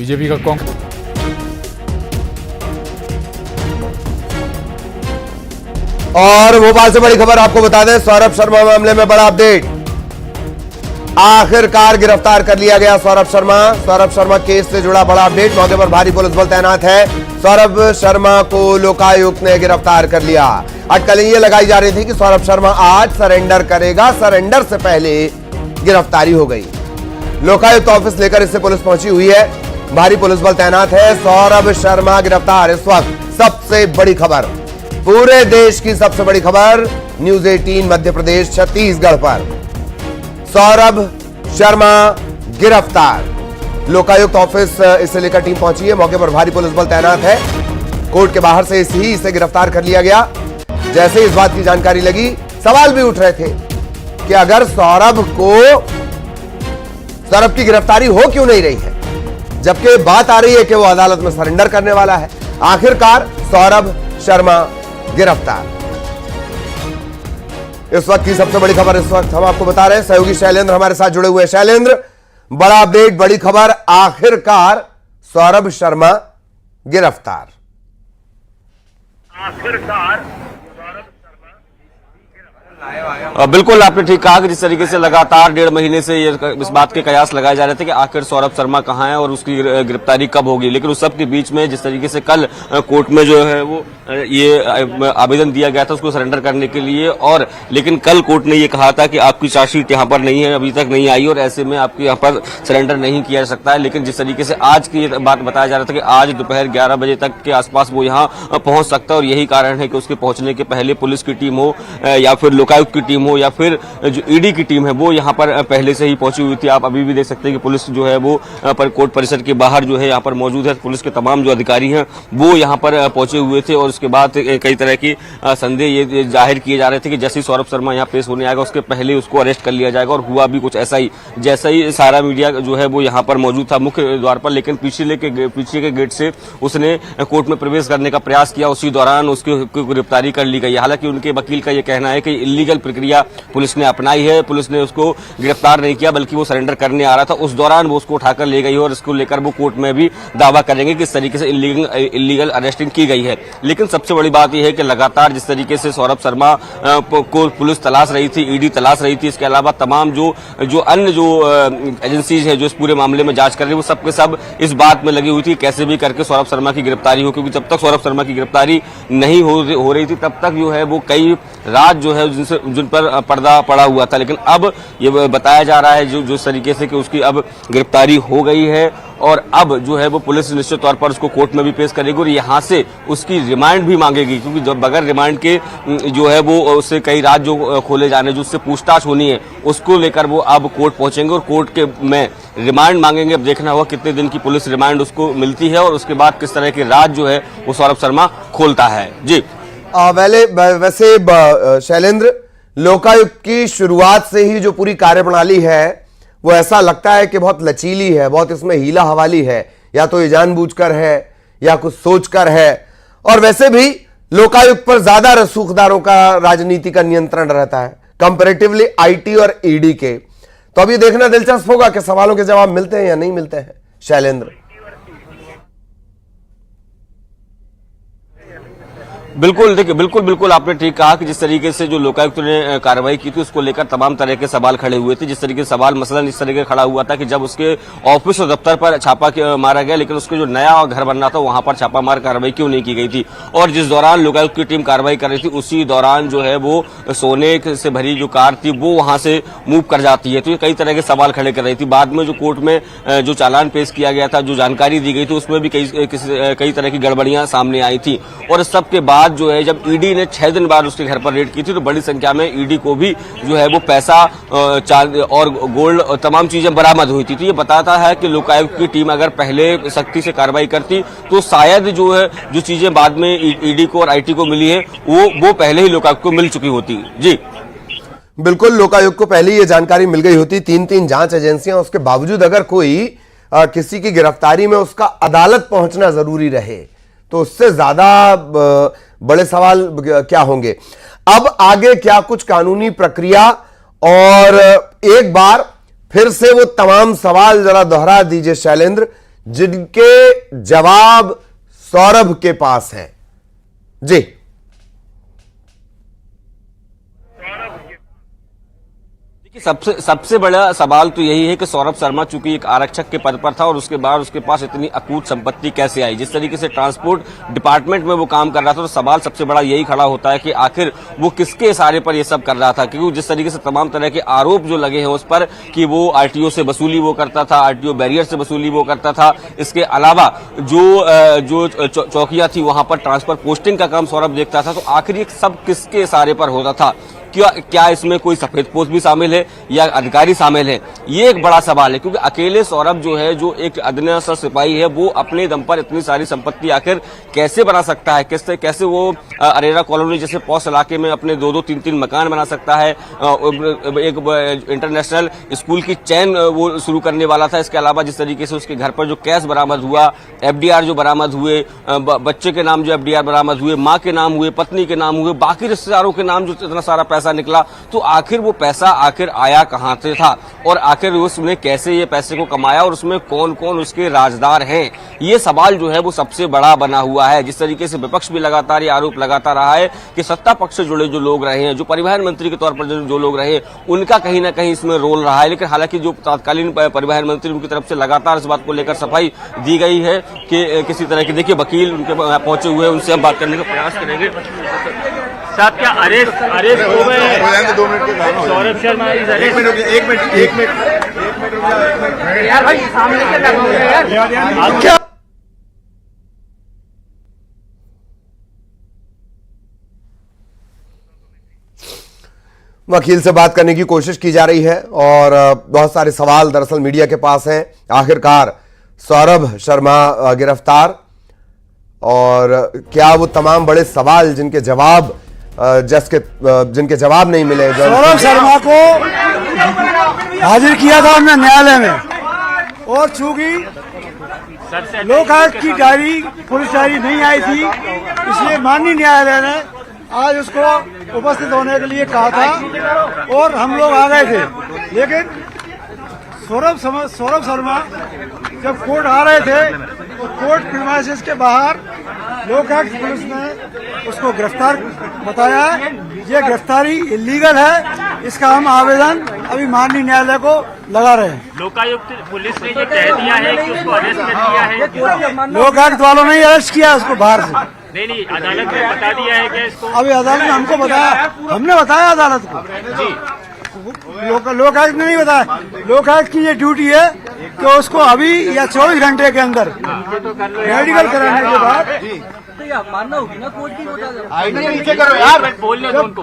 BJP का कांग्रेस। और भोपाल से बड़ी खबर आपको बता दें, सौरभ शर्मा मामले में बड़ा अपडेट। आखिरकार गिरफ्तार कर लिया गया सौरभ शर्मा। सौरभ शर्मा केस से जुड़ा बड़ा अपडेट। मौके पर भारी पुलिस बल तैनात है। सौरभ शर्मा को लोकायुक्त ने गिरफ्तार कर लिया। अटकलें ये लगाई जा रही थी कि सौरभ शर्मा आज सरेंडर करेगा। सरेंडर से पहले गिरफ्तारी हो गई। लोकायुक्त ऑफिस लेकर इससे पुलिस पहुंची हुई है। भारी पुलिस बल तैनात है। सौरभ शर्मा गिरफ्तार। इस वक्त सबसे बड़ी खबर, पूरे देश की सबसे बड़ी खबर न्यूज 18 मध्य प्रदेश छत्तीसगढ़ पर। सौरभ शर्मा गिरफ्तार। लोकायुक्त ऑफिस इसे लेकर टीम पहुंची है। मौके पर भारी पुलिस बल तैनात है। कोर्ट के बाहर से इसे गिरफ्तार कर लिया गया। जैसे इस बात की जानकारी लगी, सवाल भी उठ रहे थे कि अगर सौरभ की गिरफ्तारी हो क्यों नहीं रही है, जबकि बात आ रही है कि वो अदालत में सरेंडर करने वाला है। आखिरकार सौरभ शर्मा गिरफ्तार। इस वक्त की सबसे बड़ी खबर इस वक्त हम आपको बता रहे हैं। सहयोगी शैलेंद्र हमारे साथ जुड़े हुए हैं। शैलेंद्र, बड़ा अपडेट, बड़ी खबर, आखिरकार सौरभ शर्मा गिरफ्तार। बिल्कुल आपने ठीक कहा कि जिस तरीके से लगातार 1.5 महीने से इस बात के कयास लगाए जा रहे थे कि आखिर सौरभ शर्मा कहां है और उसकी गिरफ्तारी कब होगी, लेकिन उस सब के बीच में जिस तरीके से कल कोर्ट में जो है वो ये आवेदन दिया गया था उसको सरेंडर करने के लिए, और लेकिन कल कोर्ट ने ये कहा था कि आपकी चार्जशीट यहाँ पर नहीं है, अभी तक नहीं आई और ऐसे में आपको यहाँ पर सरेंडर नहीं किया जा सकता है। लेकिन जिस तरीके से आज की बात बताया जा रहा था कि आज दोपहर 11 बजे तक के आसपास वो यहाँ पहुंच सकता है, और यही कारण है कि उसके पहुंचने के पहले पुलिस की टीम हो या फिर लोकायुक्त की टीम हो या फिर जो ईडी की टीम है वो यहाँ पर पहले से ही पहुंची हुई थी। आप अभी भी देख सकते हैं कि पुलिस जो है वो कोर्ट परिसर के बाहर जो है यहाँ पर मौजूद है। पुलिस के तमाम जो अधिकारी हैं वो यहाँ पर पहुंचे हुए थे, और उसके बाद कई तरह की संदेह ये जाहिर किए जा रहे थे कि जैसे ही सौरभ शर्मा यहाँ पेश होने आएगा उसके पहले उसको अरेस्ट कर लिया जाएगा, और हुआ भी कुछ ऐसा ही। जैसा ही सारा मीडिया जो है वो यहाँ पर मौजूद था मुख्य द्वार पर, लेकिन पीछे के गेट से उसने कोर्ट में प्रवेश करने का प्रयास किया। उसी दौरान उसकी गिरफ्तारी कर ली गई। हालांकि उनके वकील का यह कहना है कि इलीगल प्रक्रिया पुलिस ने अपनाई है, पुलिस ने उसको गिरफ्तार नहीं किया बल्कि वो सरेंडर करने आ रहा था, उस दौरान वो उसको उठाकर ले गई और इसको लेकर वो कोर्ट में भी दावा करेंगे कि इस तरीके से इलीगल अरेस्टिंग की गई है। लेकिन सबसे बड़ी बात यह है कि लगातार जिस तरीके से सौरभ शर्मा को पुलिस तलाश रही थी, ईडी तलाश रही थी, इसके अलावा तमाम जो अन्य जो एजेंसीज है जो इस पूरे मामले में जांच कर रही है वो सबके सब इस बात में लगी हुई थी कैसे भी करके सौरभ शर्मा की गिरफ्तारी हो, क्योंकि जब तक सौरभ शर्मा की गिरफ्तारी नहीं हो रही थी तब तक जो है वो कई राज जो है जिन पर पर्दा पड़ा हुआ था। लेकिन अब ये बताया जा रहा है जो तरीके से कि उसकी अब गिरफ्तारी हो गई है, और अब जो है वो पुलिस निश्चित तौर पर उसको कोर्ट में भी पेश करेगी और यहाँ से उसकी रिमांड भी मांगेगी, क्योंकि जब बगैर रिमांड के जो है वो उससे कई राज जो खोले जाने जो उससे पूछताछ होनी है उसको लेकर वो अब कोर्ट पहुंचेंगे और कोर्ट के में रिमांड मांगेंगे। अब देखना होगा कितने दिन की पुलिस रिमांड उसको मिलती है और उसके बाद किस तरह के राज जो है वो सौरभ शर्मा खोलता है। जी वैसे शैलेंद्र, लोकायुक्त की शुरुआत से ही जो पूरी कार्यप्रणाली है वो ऐसा लगता है कि बहुत लचीली है, बहुत इसमें हीला हवाली है, या तो ये जानबूझकर है या कुछ सोचकर है। और वैसे भी लोकायुक्त पर ज्यादा रसूखदारों का राजनीति का नियंत्रण रहता है कंपैरेटिवली आईटी और ईडी के। तो अब ये देखना दिलचस्प होगा कि सवालों के जवाब मिलते हैं या नहीं मिलते हैं। शैलेंद्र, बिल्कुल देखिए, बिल्कुल आपने ठीक कहा कि जिस तरीके से जो लोकायुक्त ने कार्रवाई की थी उसको लेकर तमाम तरह के सवाल खड़े हुए थे। जिस तरीके से सवाल मसलन इस तरीके खड़ा हुआ था कि जब उसके ऑफिस और दफ्तर पर छापा मारा गया, लेकिन उसके जो नया घर बनना था वहां पर छापा मार कार्रवाई क्यों नहीं की गई थी, और जिस दौरान लोकायुक्त की टीम कार्रवाई कर रही थी उसी दौरान जो है वो सोने से भरी जो कार थी वो वहां से मूव कर जाती है। तो ये कई तरह के सवाल खड़े कर रही थी। बाद में जो कोर्ट में जो चालान पेश किया गया था, जो जानकारी दी गई थी, उसमें भी कई तरह की गड़बड़ियां सामने आई थी। और इस सब के बाद जो है जब ईडी ने 6 दिन बाद उसके घर पर रेड की थी तो बड़ी संख्या में ईडी को भी जो है वो पैसा और गोल्ड तमाम चीजें बरामद हुई थी। तो ये बताता है कि लोकायुक्त की टीम अगर पहले सख्ती से कार्रवाई करती तो शायद जो है जो चीजें बाद में ईडी को और आईटी को मिली है वो पहले ही लोकायुक्त को मिल चुकी होती। जी बिल्कुल, लोकायुक्त को पहले ये जानकारी मिल गई होती। 3 जांच एजेंसियां, उसके बावजूद अगर कोई किसी की गिरफ्तारी में उसका अदालत पहुंचना जरूरी रहे तो उससे ज्यादा बड़े सवाल क्या होंगे। अब आगे क्या कुछ कानूनी प्रक्रिया, और एक बार फिर से वो तमाम सवाल जरा दोहरा दीजिए शैलेंद्र, जिनके जवाब सौरभ के पास हैं। जी, सबसे बड़ा सवाल तो यही है कि सौरभ शर्मा चूंकि एक आरक्षक के पद पर था और उसके बाद उसके पास इतनी अकूत संपत्ति कैसे आई। जिस तरीके से ट्रांसपोर्ट डिपार्टमेंट में वो काम कर रहा था तो सवाल सबसे बड़ा यही खड़ा होता है कि आखिर वो किसके इशारे पर ये सब कर रहा था, क्योंकि जिस तरीके से तमाम तरह के आरोप जो लगे हैं उस पर कि वो आरटीओ से वसूली वो करता था, आरटीओ बैरियर से वसूली वो करता था। इसके अलावा जो चौकियां थी वहां पर ट्रांसफर पोस्टिंग का काम सौरभ देखता था। तो आखिर ये सब किसके इशारे पर होता था? क्या इसमें कोई सफेद पोस्ट भी शामिल है या अधिकारी शामिल है? ये एक बड़ा सवाल है, क्योंकि अकेले सौरभ जो है, जो एक अदना सा सिपाही है, वो अपने दम पर इतनी सारी संपत्ति आखिर कैसे बना सकता है? कैसे वो अरेरा कॉलोनी जैसे पॉश इलाके में अपने 2-2, 3-3 मकान बना सकता है? एक इंटरनेशनल स्कूल की चैन वो शुरू करने वाला था। इसके अलावा जिस तरीके से उसके घर पर जो कैश बरामद हुआ, एफडीआर जो बरामद हुए, बच्चे के नाम जो एफडीआर बरामद हुए, माँ के नाम हुए, पत्नी के नाम हुए, बाकी रिश्तेदारों के नाम जो इतना सारा पैसा निकला, तो आखिर वो पैसा आखिर आया कहां से था और आखिर उसने कैसे ये पैसे को कमाया और उसमें कौन कौन उसके राजदार हैं? ये सवाल जो है वो सबसे बड़ा बना हुआ है। जिस तरीके से विपक्ष भी लगातार ये आरोप लगाता रहा है कि सत्ता पक्ष से जुड़े जो लोग रहे हैं, जो परिवहन मंत्री के तौर पर जो लोग रहे, उनका कहीं ना कहीं इसमें रोल रहा है। लेकिन हालांकि जो तत्कालीन परिवहन मंत्री उनकी तरफ से लगातार इस बात को लेकर सफाई दी गई है कि किसी तरह की, देखिए वकील उनके पहुंचे हुए हैं, उनसे हम बात करने का प्रयास करेंगे। साहब क्या अरेस्ट हो गए हैं? 2 मिनट के काम सौरभ शर्मा इज अरेस्ट। एक मिनट यार भाई सामने क्या लगा हुआ है यार? क्या वकील से बात करने की कोशिश की जा रही है और बहुत सारे सवाल दरअसल मीडिया के पास हैं। आखिरकार सौरभ शर्मा गिरफ्तार, और क्या वो तमाम बड़े सवाल जिनके जवाब जिनके जवाब नहीं मिले। सौरभ शर्मा को हाजिर किया था हमने न्यायालय में, और चूंकि लोकायुक्त की डायरी, पुलिस डायरी नहीं आई थी, इसलिए माननीय न्यायालय ने आज उसको उपस्थित होने के लिए कहा था और हम लोग आ गए थे। लेकिन सौरभ शर्मा जब कोर्ट आ रहे थे तो कोर्ट प्रीमाइसेस के बाहर लोकायुक्त पुलिस ने उसको गिरफ्तार बताया। ये गिरफ्तारी इलीगल है, इसका हम आवेदन अभी माननीय न्यायालय को लगा रहे हैं। लोकायुक्त पुलिस ने ये कह दिया है कि उसको अरेस्ट कर लिया है। लोकायुक्त वालों ने अरेस्ट किया उसको बाहर से। नहीं, अदालत ने बता दिया है कि इसको। अभी अदालत ने हमको बताया, हमने बताया अदालत को जी। लोकायुक्त ने नहीं बताया। लोकायुक्त की ये ड्यूटी है कि उसको अभी या 24 घंटे के अंदर मेडिकल कराने के बाद मानना होगी ना कोर्ट की। आईडिया नीचे करो यार, बोलने दो उनको।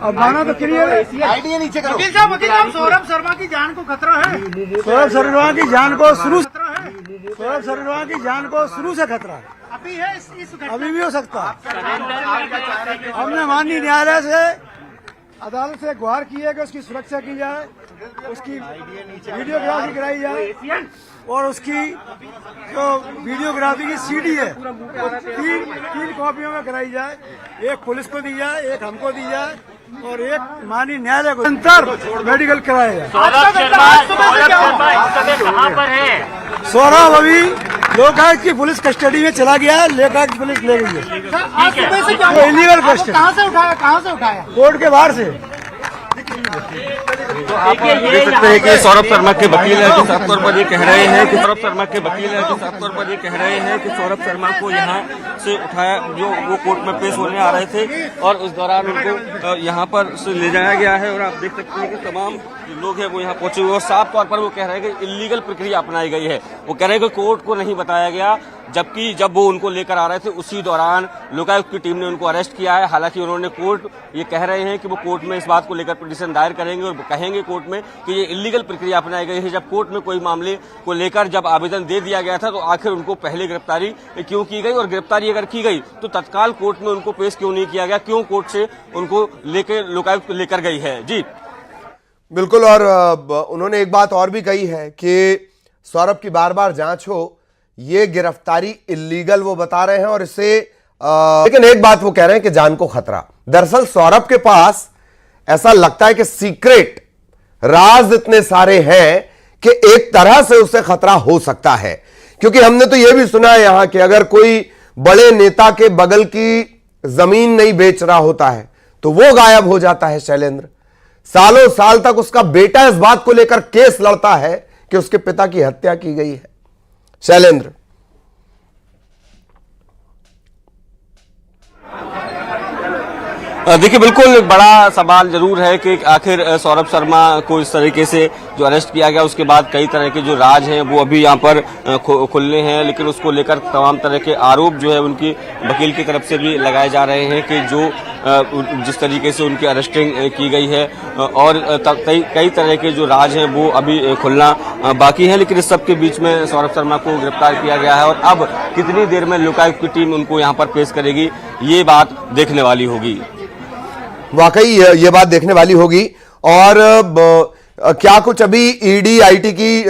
अब माना तो क्लियर है। आईडिया नीचे करो। वकील साहब सौरभ शर्मा की जान को खतरा है। सौरभ शर्मा की जान को शुरू से खतरा है। अभी भी हो सकता है। हमने माननीय न्यायालय से, अदालत से गुहार की है कि उसकी सुरक्षा की जाए, उसकी वीडियोग्राफी कराई जाए और उसकी जो वीडियोग्राफी की सीडी है वो तीन कॉपियों में कराई जाए। एक पुलिस को दी जाए, एक हमको दी जाए और एक माननीय न्यायालय को अंतर मेडिकल कराया जाए। सौरभ शर्मा इस समय कहाँ पर है? सौरभ अभी लोकायुक्त की पुलिस कस्टडी में चला गया है, लोकायुक्त पुलिस ले गई है। वो इलीगल कस्टडी। कहाँ से उठाया? कोर्ट के बाहर से। तो आप देख सकते हैं कि सौरभ शर्मा के वकील है कि साफ तौर पर ये कह रहे हैं कि सौरभ शर्मा को यहाँ से उठाया, जो वो कोर्ट में पेश होने आ रहे थे और उस दौरान उनको यहाँ पर से ले जाया गया है। और आप देख सकते हैं कि तमाम लोग हैं वो यहाँ पहुंचे हुए और साफ तौर पर वो कह रहे हैं कि इलीगल प्रक्रिया अपनाई गई है। वो कह रहे हैं कि कोर्ट को नहीं बताया गया, जबकि जब वो उनको लेकर आ रहे थे उसी दौरान लोकायुक्त की टीम ने उनको अरेस्ट किया है। हालांकि उन्होंने कोर्ट ये कह रहे हैं कि वो कोर्ट में इस बात को लेकर पिटीशन दायर करेंगे और कहेंगे कोर्ट में कि ये इलीगल प्रक्रिया अपनाई गई है। जब कोर्ट में कोई मामले को लेकर जब आवेदन दे दिया गया था तो आखिर उनको पहले गिरफ्तारी क्यों की गई, और गिरफ्तारी अगर की गई तो तत्काल कोर्ट में उनको पेश क्यों नहीं किया गया, क्यों कोर्ट से उनको लेकर लोकायुक्त लेकर गई है। जी बिल्कुल। और उन्होंने एक बात और भी कही है कि सौरभ की बार बार जांच हो, ये गिरफ्तारी इलीगल वो बता रहे हैं और इससे लेकिन एक बात वो कह रहे हैं कि जान को खतरा। दरअसल सौरभ के पास ऐसा लगता है कि सीक्रेट राज इतने सारे हैं कि एक तरह से उसे खतरा हो सकता है, क्योंकि हमने तो यह भी सुना है यहां कि अगर कोई बड़े नेता के बगल की जमीन नहीं बेच रहा होता है तो वो गायब हो जाता है। शैलेंद्र, सालों साल तक उसका बेटा इस बात को लेकर केस लड़ता है कि उसके पिता की हत्या की गई है। शैलेंद्र, देखिए, बिल्कुल बड़ा सवाल जरूर है कि आखिर सौरभ शर्मा को इस तरीके से जो अरेस्ट किया गया, उसके बाद कई तरह के जो राज हैं वो अभी यहाँ पर खुलने हैं, लेकिन उसको लेकर तमाम तरह के आरोप जो है उनकी वकील की तरफ से भी लगाए जा रहे हैं कि जो जिस तरीके से उनकी अरेस्टिंग की गई है और कई तरह के जो राज हैं वो अभी खुलना बाकी है। लेकिन इस सब के बीच में सौरभ शर्मा को गिरफ्तार किया गया है और अब कितनी देर में लोकायुक्त की टीम उनको यहाँ पर पेश करेगी, ये बात देखने वाली होगी। वाकई ये बात देखने वाली होगी। और क्या कुछ अभी ईडी आईटी की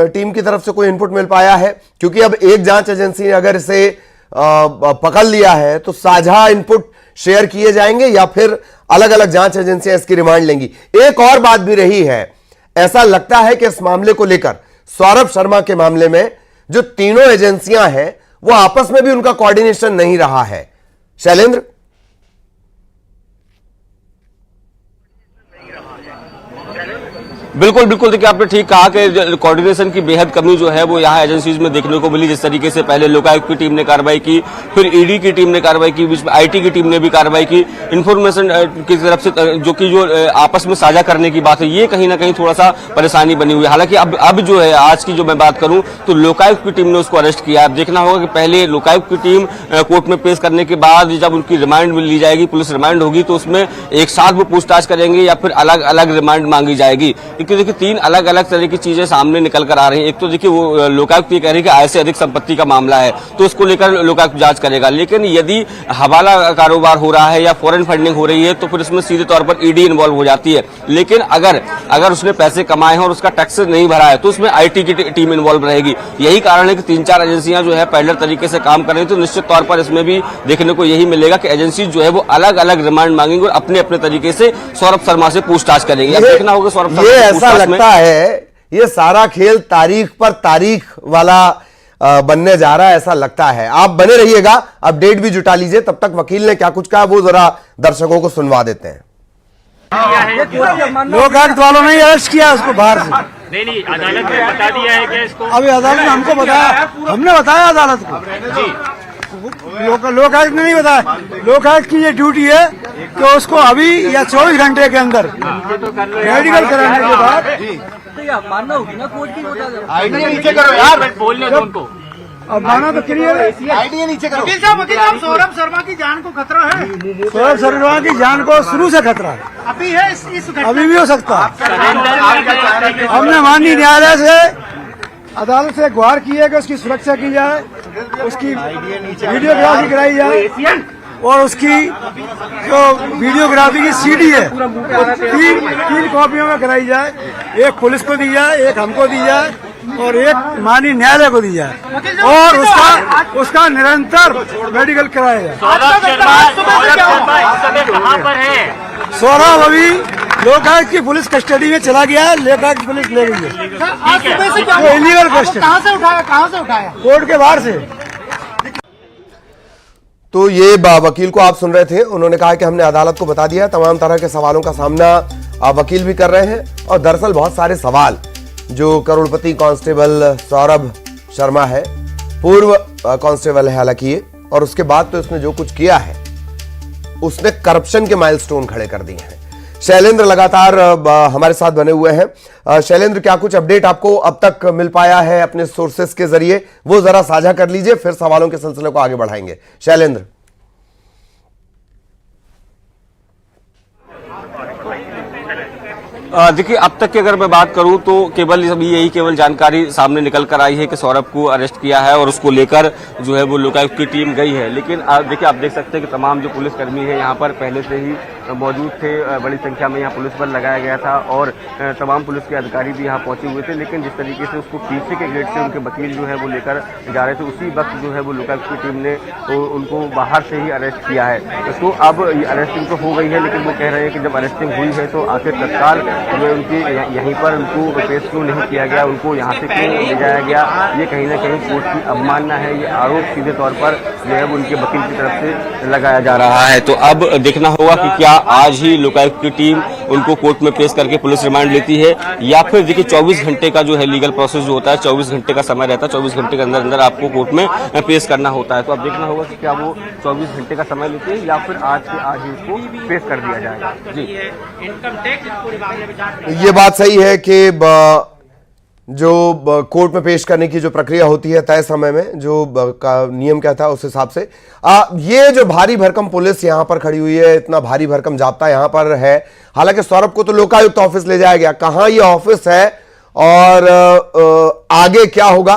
टीम की तरफ से कोई इनपुट मिल पाया है? क्योंकि अब एक जांच एजेंसी ने अगर इसे पकड़ लिया है तो साझा इनपुट शेयर किए जाएंगे या फिर अलग अलग जांच एजेंसियां इसकी रिमांड लेंगी? एक और बात भी रही है, ऐसा लगता है कि इस मामले को लेकर सौरभ शर्मा के मामले में जो तीनों एजेंसियां हैं वो आपस में भी उनका कोऑर्डिनेशन नहीं रहा है। शैलेंद्र, बिल्कुल बिल्कुल, देखिए आपने ठीक कहा कि कोऑर्डिनेशन की बेहद कमी जो है वो यहाँ एजेंसीज में देखने को मिली। जिस तरीके से पहले लोकायुक्त की टीम ने कार्रवाई की, फिर ईडी की टीम ने कार्रवाई की, बीच में आईटी की टीम ने भी कार्रवाई की, इन्फॉर्मेशन की तरफ से जो आपस में साझा करने की बात है, ये कहीं ना कहीं थोड़ा सा परेशानी बनी हुई है। हालांकि अब जो है आज की जो मैं बात करूं तो लोकायुक्त की टीम ने उसको अरेस्ट किया। अब देखना होगा कि पहले लोकायुक्त की टीम कोर्ट में पेश करने के बाद जब उनकी रिमांड ली जाएगी, पुलिस रिमांड होगी, तो उसमें एक साथ वो पूछताछ करेंगे या फिर अलग अलग रिमांड मांगी जाएगी। क्योंकि देखिए तीन अलग अलग तरह की चीजें सामने निकल कर आ रही हैं। एक तो देखिए वो लोकायुक्त ये कह रही है कि आय से अधिक संपत्ति का मामला है तो उसको लेकर लोकायुक्त जांच करेगा, लेकिन यदि हवाला कारोबार हो रहा है या फॉरेन फंडिंग हो रही है तो फिर उसमें सीधे तौर पर ईडी इन्वॉल्व हो जाती है। लेकिन अगर उसने पैसे कमाए हैं और उसका टैक्स नहीं भरा है तो उसमें आईटी की टीम इन्वॉल्व रहेगी। यही कारण है कि 3-4 एजेंसियां जो है पैरेलल तरीके से काम कर रही है। तो निश्चित तौर पर इसमें भी देखने को यही मिलेगा कि एजेंसी जो है वो अलग अलग रिमांड मांगेंगे और अपने अपने तरीके से सौरभ शर्मा से पूछताछ करेंगे। अब देखना होगा सौरभ शर्मा, ये ऐसा लगता है ये सारा खेल तारीख पर तारीख वाला बनने जा रहा है, ऐसा लगता है। आप बने रहिएगा, अपडेट भी जुटा लीजिए। तब तक वकील ने क्या कुछ कहा वो जरा दर्शकों को सुनवा देते हैं। लोकायुक्त वालों ने अरेस्ट किया उसको बाहर से। नहीं, अदालत ने बता दिया है कि इसको अभी अदालत ने हमको बताया, हमने बताया अदालत को जी। लोकायुक्त ने नहीं बताया। लोकायुक्त की ये ड्यूटी है कि उसको अभी या 24 घंटे के अंदर मेडिकल कराने के बाद तो ये मानना होगी ना कोर्ट की आईडी नीचे करो यार, बोलने दो उनको। अब माना तो क्लियर है। आईडी नीचे करो। वकील साहब सौरभ शर्मा की जान को खतरा है। सौरभ शर्मा की जान को शुरू से खतरा है, अभी है, अभी भी हो सकता है। हमने माननीय न्यायालय से अदालत से गुहार की है कि उसकी सुरक्षा की जाए, उसकी वीडियोग्राफी कराई जाए और उसकी जो वीडियोग्राफी की सीडी है वो तीन कॉपियों में कराई जाए। एक पुलिस को दी जाए, एक हमको दी जाए और एक माननीय न्यायालय को दी जाए और उसका निरंतर मेडिकल कराया जाए। कहाँ पर है सौरभ? अभी लोकायुक्त की पुलिस कस्टडी में चला गया है, लोकायुक्त पुलिस ले गई है। वो इलीगल कस्टडी। कहाँ से उठाया? कोर्ट के बाहर से। तो ये वकील को आप सुन रहे थे, उन्होंने कहा कि हमने अदालत को बता दिया, तमाम तरह के सवालों का सामना वकील भी कर रहे हैं। और दरअसल बहुत सारे सवाल जो करोड़पति कांस्टेबल सौरभ शर्मा है, पूर्व कांस्टेबल है हालांकि ये, और उसके बाद तो उसने जो कुछ किया है उसने करप्शन के माइलस्टोन खड़े कर दिए हैं। शैलेंद्र लगातार हमारे साथ बने हुए हैं। शैलेंद्र, क्या कुछ अपडेट आपको अब तक मिल पाया है अपने सोर्सेस के जरिए, वो जरा साझा कर लीजिए, फिर सवालों के सिलसिले को आगे बढ़ाएंगे। शैलेंद्र। देखिए अब तक की अगर मैं बात करूं तो केवल जानकारी सामने निकल कर आई है कि सौरभ को अरेस्ट किया है और उसको लेकर जो है वो लोकायुक्त की टीम गई है। लेकिन देखिए आप देख सकते हैं कि तमाम जो पुलिसकर्मी है यहाँ पर पहले से ही मौजूद थे। बड़ी संख्या में यहाँ पुलिस बल लगाया गया था और तमाम पुलिस के अधिकारी भी यहाँ पहुंचे हुए थे, लेकिन जिस तरीके से उसको पीछे के गेट से उनके वकील जो है वो लेकर जा रहे थे, उसी वक्त जो है वो लोकायुक्त की टीम ने तो उनको बाहर से ही अरेस्ट किया है। तो अब अरेस्टिंग तो हो गई है, लेकिन वो कह रहे हैं कि जब अरेस्टिंग हुई है तो आखिर तत्काल जो उनकी यहीं पर उनको पेश क्यों नहीं किया गया, उनको यहाँ से क्यों ले जाया गया, ये कहीं ना कहीं कोर्ट की अवमानना है। ये आरोप सीधे तौर पर जो है वो उनके वकील की तरफ से लगाया जा रहा है। तो अब देखना होगा कि क्या आज ही लोकायुक्त की टीम उनको कोर्ट में पेश करके पुलिस रिमांड लेती है या फिर देखिए 24 घंटे का जो है लीगल प्रोसेस जो होता है, 24 घंटे का समय रहता है, 24 घंटे के अंदर अंदर आपको कोर्ट में पेश करना होता है। तो अब देखना होगा कि क्या वो 24 घंटे का समय लेते हैं या फिर आज के आज ही उसको पेश कर दिया जाएगा। जी, ये बात सही है कि जो कोर्ट में पेश करने की जो प्रक्रिया होती है तय समय में जो का नियम क्या था उस हिसाब से ये जो भारी भरकम पुलिस यहां पर खड़ी हुई है, इतना भारी भरकम जाब्ता यहां पर है। हालांकि सौरभ को तो लोकायुक्त ऑफिस ले जाया गया, कहां ये ऑफिस है और आगे क्या होगा